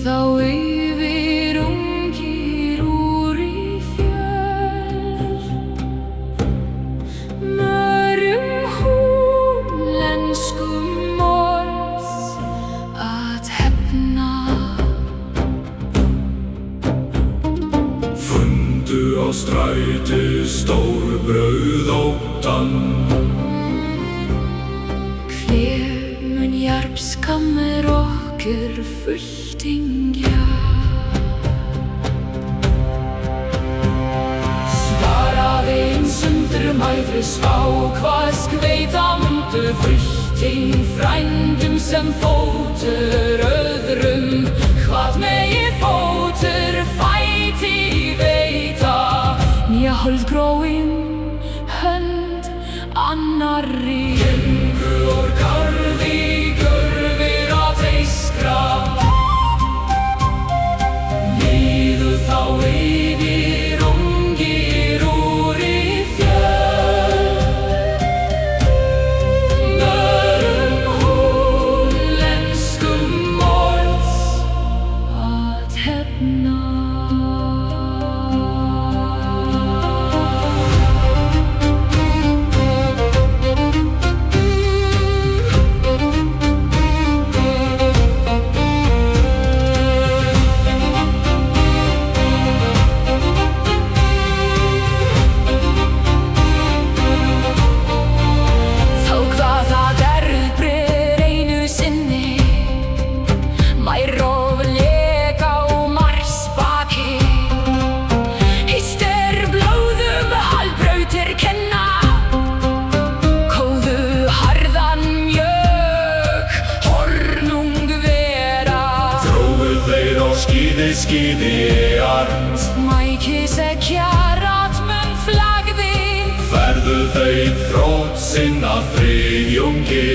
þá yfir ungir úr í fjöll, mörgum hollenskum morð að hefna. Fundu á stræti stór brauð óttan. Hver mun jarpskammir okkur fulltingja? Svaraði sundurmæðri svá, hvað skveita mundu fullting frændum sem fótur öðrum, hvað megi fótur fæti veita, nýja holdgróin hönd annarri. Gengu úr garði görfir að teiskra, liðu þá yfir ungir úr í fjöll, mörgum hollenskum morðs að hefna. Skíði arms, Mækis kjarat mun flagði, ferðu þau þrótt sinna þriðjungi.